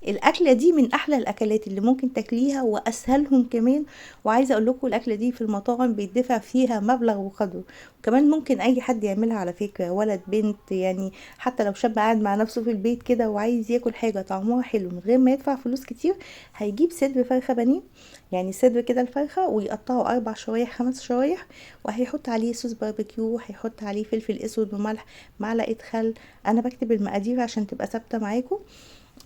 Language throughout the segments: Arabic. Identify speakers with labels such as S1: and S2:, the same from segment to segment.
S1: الاكله دي من احلى الاكلات اللي ممكن تاكليها واسهلهم كمان. وعايزه اقول لكم الاكله دي في المطاعم بيدفع فيها مبلغ وقدره، وكمان ممكن اي حد يعملها على فكره، ولد بنت يعني. حتى لو شاب قاعد مع نفسه في البيت كده وعايز ياكل حاجه طعمها حلو من غير ما يدفع فلوس كتير، هيجيب صدر فرخه بانيه، يعني صدر كده الفرخه، ويقطعه 4 شرايح 5 شرايح، وهيحط عليه صوص باربيكيو، هيحط عليه فلفل اسود وملح، معلقه خل. انا بكتب المقادير عشان تبقى ثابته معاكم.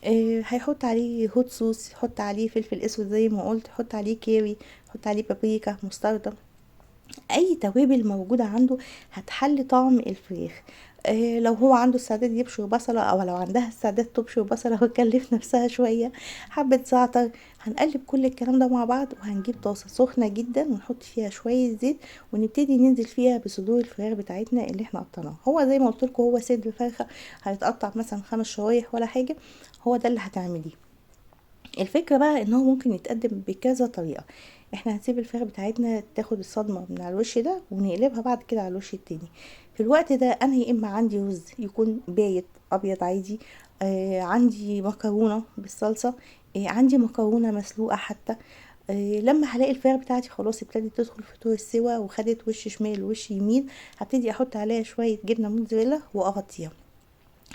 S1: هيحط عليه هوت صوص، يحط عليه فلفل اسود زي ما قلت، يحط عليه كاري، يحط عليه بابريكا، مستردة، اي توابل موجودة عنده هتحلي طعم الفراخ. لو هو عنده استعداد يبشر بصلة، او لو عندها استعداد تبشر بصلة وتكلف نفسها شوية، حبة زعتر. هنقلب كل الكلام ده مع بعض، وهنجيب طاسة سخنة جدا ونحط فيها شوية زيت، ونبتدي ننزل فيها بصدور الفراخ بتاعتنا اللي احنا قطعناها. هو زي ما قلت لكم هو صدر فرخة هيتقطع مثلا 5 شرايح ولا حاجة، هو ده اللي هتعمليه. الفكرة بقى ان هو ممكن يتقدم بكذا طريقة. احنا هنسيب الفراخ بتاعتنا تاخد الصدمة من على الوش ده، ونقلبها بعد كده على الوش التاني. في الوقت ده انا يا اما عندي رز يكون بايت ابيض عادي، عندي مكرونة بالصلصة، عندي مكرونة مسلوقة حتى. لما هلاقي الفراخ بتاعتي خلاص ابتدت تدخل في طور السوا وخدت وش شمال ووش يمين، هبتدي احط عليها شوية جبنة موتزاريلا واغطيها.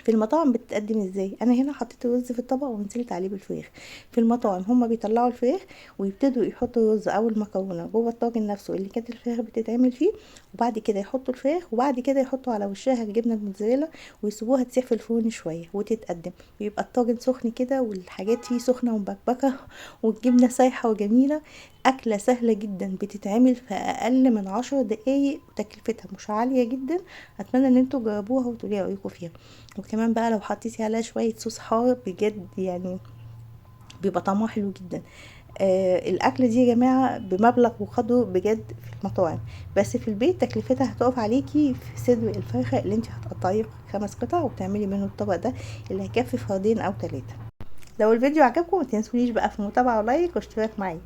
S1: في المطاعم بتتقدم ازاي؟ انا هنا حطيت الرز في الطبق ونزلت عليه بالفراخ. في المطاعم هما بيطلعوا الفراخ ويبتدوا يحطوا الرز او المكرونه جوه الطاجن نفسه اللي كانت الفراخ بتتعمل فيه، وبعد كده يحطوا الفراخ، وبعد كده يحطوا على وشها الجبنه الموتزاريلا، ويسيبوها تسيح في الفرن شويه وتتقدم. بيبقى الطاجن سخن كده والحاجات فيه سخنه ومبكبكه والجبنه سايحه وجميله. أكلة سهلة جدا بتتعمل في أقل من 10 دقايق، وتكلفتها مش عالية جدا. أتمنى ان انتوا تجربوها وتقولي رأيكم فيها. وكمان بقى لو حطيتي عليها شوية صوص حار بجد يعني بيبقى طعمها حلو جدا. الأكلة دي يا جماعة بمبلغ وقدره بجد في المطاعم، بس في البيت تكلفتها هتقف عليكي في صدر الفرخة اللي انت هتقطعيه 5 قطع وتعملي منه الطبق ده اللي هيكفي فردين أو 3. لو الفيديو عجبكم متنسونيش بقى في متابعة ولايك واشتراك معايا.